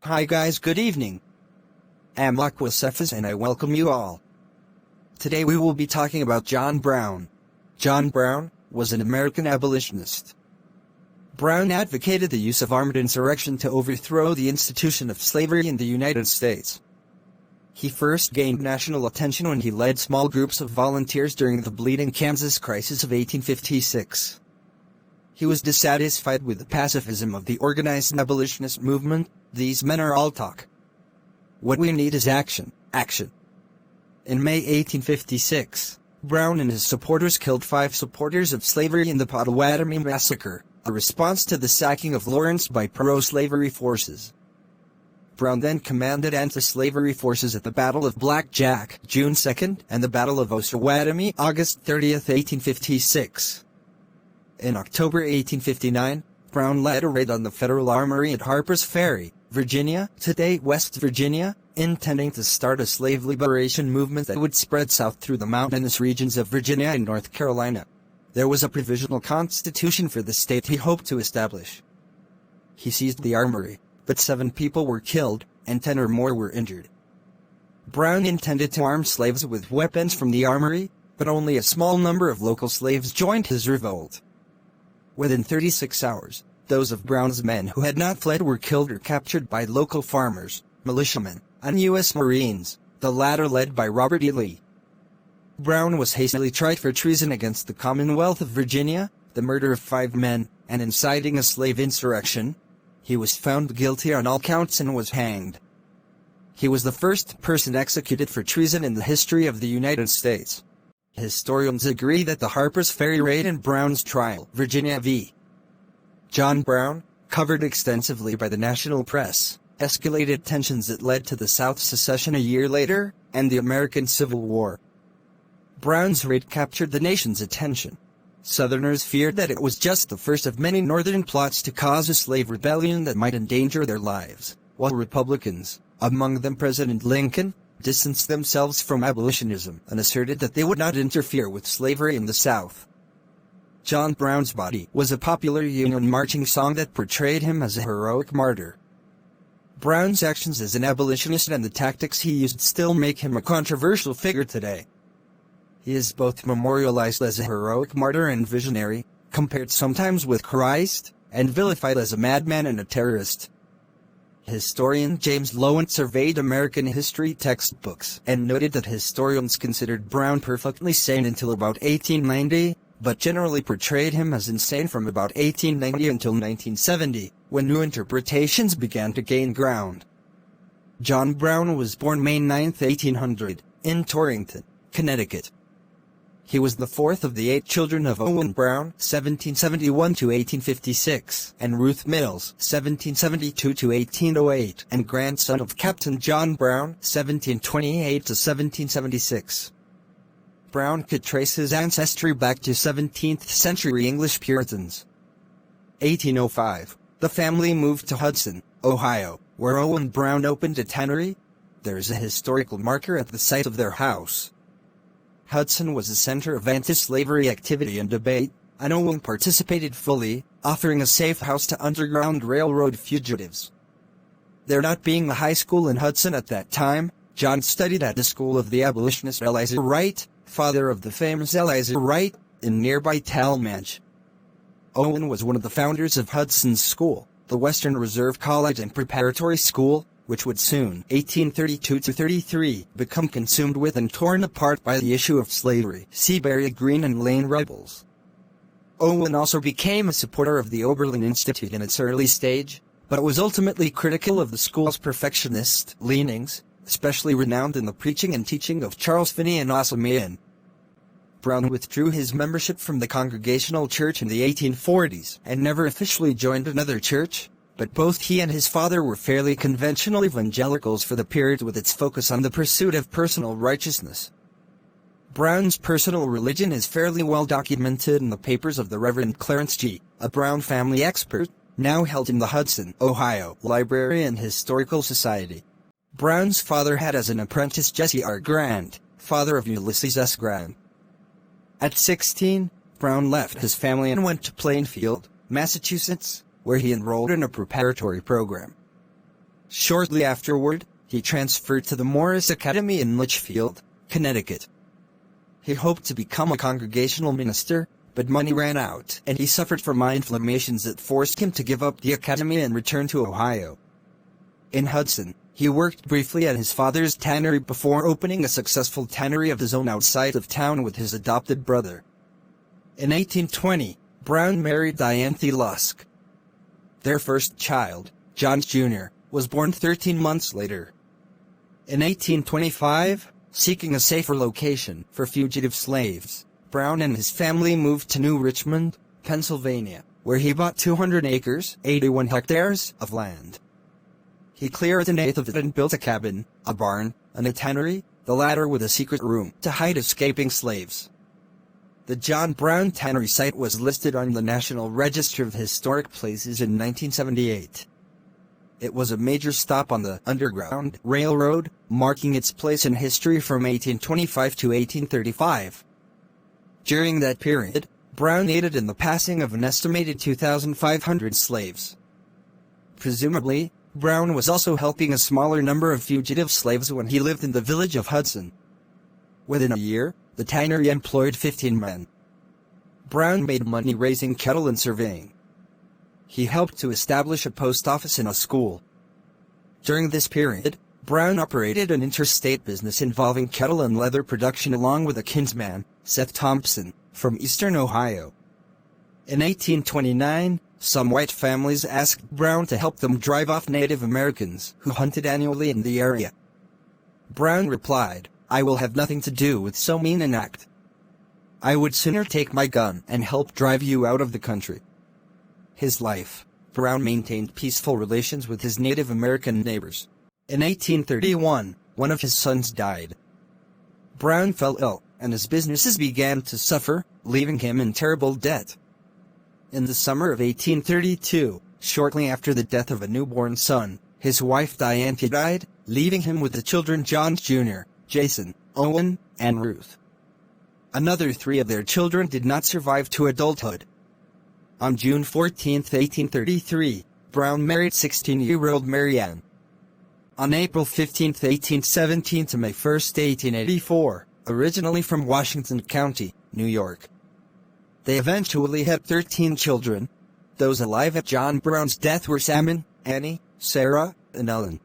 Hi guys, good evening. I'm Cephas and I welcome you all. Today we will be talking about John Brown. John Brown was an American abolitionist. Brown advocated the use of armed insurrection to overthrow the institution of slavery in the United States. He first gained national attention when he led small groups of volunteers during the Bleeding Kansas Crisis of 1856. He was dissatisfied with the pacifism of the organized abolitionist movement. These men are all talk. What we need is action, action. In May 1856, Brown and his supporters killed 5 supporters of slavery in the Pottawatomie Massacre, a response to the sacking of Lawrence by pro-slavery forces. Brown then commanded anti-slavery forces at the Battle of Black Jack, June 2, and the Battle of Osawatomie, August 30, 1856. In October 1859, Brown led a raid on the Federal Armory at Harper's Ferry, Virginia, today West Virginia, intending to start a slave liberation movement that would spread south through the mountainous regions of Virginia and North Carolina. There was a provisional constitution for the state he hoped to establish. He seized the armory, but 7 people were killed, and 10 or more were injured. Brown intended to arm slaves with weapons from the armory, but only a small number of local slaves joined his revolt. Within 36 hours, those of Brown's men who had not fled were killed or captured by local farmers, militiamen, and U.S. Marines, the latter led by Robert E. Lee. Brown was hastily tried for treason against the Commonwealth of Virginia, the murder of 5 men, and inciting a slave insurrection. He was found guilty on all counts and was hanged. He was the first person executed for treason in the history of the United States. Historians agree that the Harper's Ferry raid and Brown's trial, Virginia v. John Brown, covered extensively by the national press, escalated tensions that led to the South's secession a year later, and the American Civil War. Brown's raid captured the nation's attention. Southerners feared that it was just the first of many Northern plots to cause a slave rebellion that might endanger their lives, while Republicans, among them President Lincoln, distanced themselves from abolitionism and asserted that they would not interfere with slavery in the South. John Brown's Body was a popular Union marching song that portrayed him as a heroic martyr. Brown's actions as an abolitionist and the tactics he used still make him a controversial figure today. He is both memorialized as a heroic martyr and visionary, compared sometimes with Christ, and vilified as a madman and a terrorist. Historian James Loewen surveyed American history textbooks and noted that historians considered Brown perfectly sane until about 1890, but generally portrayed him as insane from about 1890 until 1970, when new interpretations began to gain ground. John Brown was born May 9, 1800, in Torrington, Connecticut. He was the 4th of the 8 children of Owen Brown (1771–1856) and Ruth Mills (1772–1808), and grandson of Captain John Brown (1728–1776). Brown could trace his ancestry back to 17th-century English Puritans. 1805, the family moved to Hudson, Ohio, where Owen Brown opened a tannery. There is a historical marker at the site of their house. Hudson was a center of anti-slavery activity and debate, and Owen participated fully, offering a safe house to Underground Railroad fugitives. There not being a high school in Hudson at that time, John studied at the school of the abolitionist Eleazar Wright, father of the famous Eleazar Wright, in nearby Tallmadge. Owen was one of the founders of Hudson's School, the Western Reserve College and Preparatory School, which would soon, 1832–33, become consumed with and torn apart by the issue of slavery. See Barry Green and Lane Rebels. Owen also became a supporter of the Oberlin Institute in its early stage, but was ultimately critical of the school's perfectionist leanings, especially renowned in the preaching and teaching of Charles Finney and Asa Mahan. Brown withdrew his membership from the Congregational Church in the 1840s and never officially joined another church, but both he and his father were fairly conventional evangelicals for the period, with its focus on the pursuit of personal righteousness. Brown's personal religion is fairly well documented in the papers of the Reverend Clarence G., a Brown family expert, now held in the Hudson, Ohio, Library and Historical Society. Brown's father had as an apprentice Jesse R. Grant, father of Ulysses S. Grant. At 16, Brown left his family and went to Plainfield, Massachusetts, where he enrolled in a preparatory program. Shortly afterward, he transferred to the Morris Academy in Litchfield, Connecticut. He hoped to become a congregational minister, but money ran out and he suffered from eye inflammations that forced him to give up the academy and return to Ohio. In Hudson, he worked briefly at his father's tannery before opening a successful tannery of his own outside of town with his adopted brother. In 1820, Brown married Diantha Lusk. Their first child, John Jr., was born 13 months later. In 1825, seeking a safer location for fugitive slaves, Brown and his family moved to New Richmond, Pennsylvania, where he bought 200 acres, 81 hectares, of land. He cleared an eighth of it and built a cabin, a barn, and a tannery, the latter with a secret room to hide escaping slaves. The John Brown Tannery site was listed on the National Register of Historic Places in 1978. It was a major stop on the Underground Railroad, marking its place in history from 1825 to 1835. During that period, Brown aided in the passing of an estimated 2,500 slaves. Presumably, Brown was also helping a smaller number of fugitive slaves when he lived in the village of Hudson. Within a year, the tannery employed 15 men. Brown made money raising cattle and surveying. He helped to establish a post office and a school. During this period, Brown operated an interstate business involving cattle and leather production along with a kinsman, Seth Thompson, from eastern Ohio. In 1829, some white families asked Brown to help them drive off Native Americans who hunted annually in the area. Brown replied, "I will have nothing to do with so mean an act. I would sooner take my gun and help drive you out of the country." His life, Brown maintained peaceful relations with his Native American neighbors. In 1831, one of his sons died. Brown fell ill, and his businesses began to suffer, leaving him in terrible debt. In the summer of 1832, shortly after the death of a newborn son, his wife Diantha died, leaving him with the children John Jr., Jason, Owen, and Ruth. Another 3 of their children did not survive to adulthood. On June 14, 1833, Brown married 16-year-old Mary Ann. On April 15, 1817 to May 1, 1884, originally from Washington County, New York. They eventually had 13 children. Those alive at John Brown's death were Salmon, Annie, Sarah, and Ellen.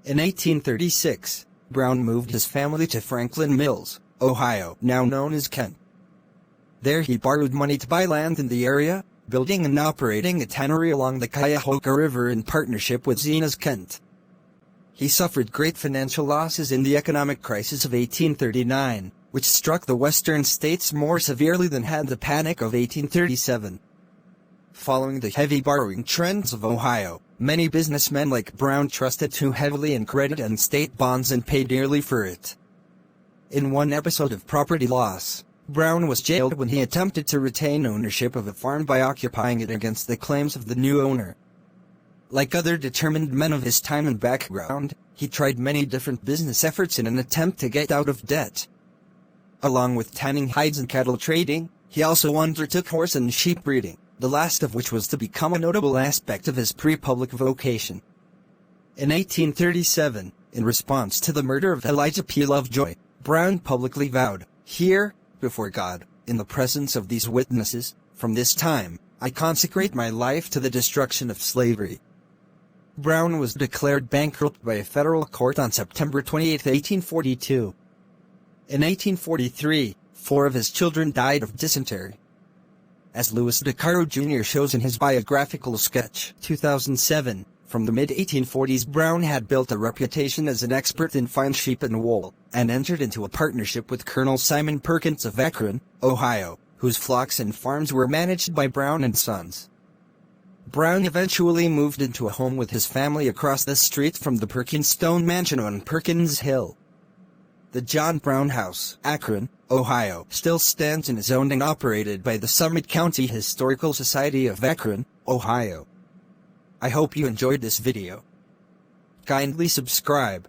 In 1836, Brown moved his family to Franklin Mills, Ohio, now known as Kent. There he borrowed money to buy land in the area, building and operating a tannery along the Cuyahoga River in partnership with Zenas Kent. He suffered great financial losses in the economic crisis of 1839, which struck the western states more severely than had the Panic of 1837. Following the heavy borrowing trends of Ohio, many businessmen like Brown trusted too heavily in credit and state bonds and paid dearly for it. In one episode of property loss, Brown was jailed when he attempted to retain ownership of a farm by occupying it against the claims of the new owner. Like other determined men of his time and background, he tried many different business efforts in an attempt to get out of debt. Along with tanning hides and cattle trading, he also undertook horse and sheep breeding, the last of which was to become a notable aspect of his pre-public vocation. In 1837, in response to the murder of Elijah P. Lovejoy, Brown publicly vowed, "Here, before God, in the presence of these witnesses, from this time, I consecrate my life to the destruction of slavery." Brown was declared bankrupt by a federal court on September 28, 1842. In 1843, 4 of his children died of dysentery. As Louis DeCaro Jr. shows in his biographical sketch, 2007, from the mid-1840s Brown had built a reputation as an expert in fine sheep and wool, and entered into a partnership with Colonel Simon Perkins of Akron, Ohio, whose flocks and farms were managed by Brown and Sons. Brown eventually moved into a home with his family across the street from the Perkins Stone Mansion on Perkins Hill. The John Brown House, Akron, Ohio, still stands and is owned and operated by the Summit County Historical Society of Akron, Ohio. I hope you enjoyed this video. Kindly subscribe.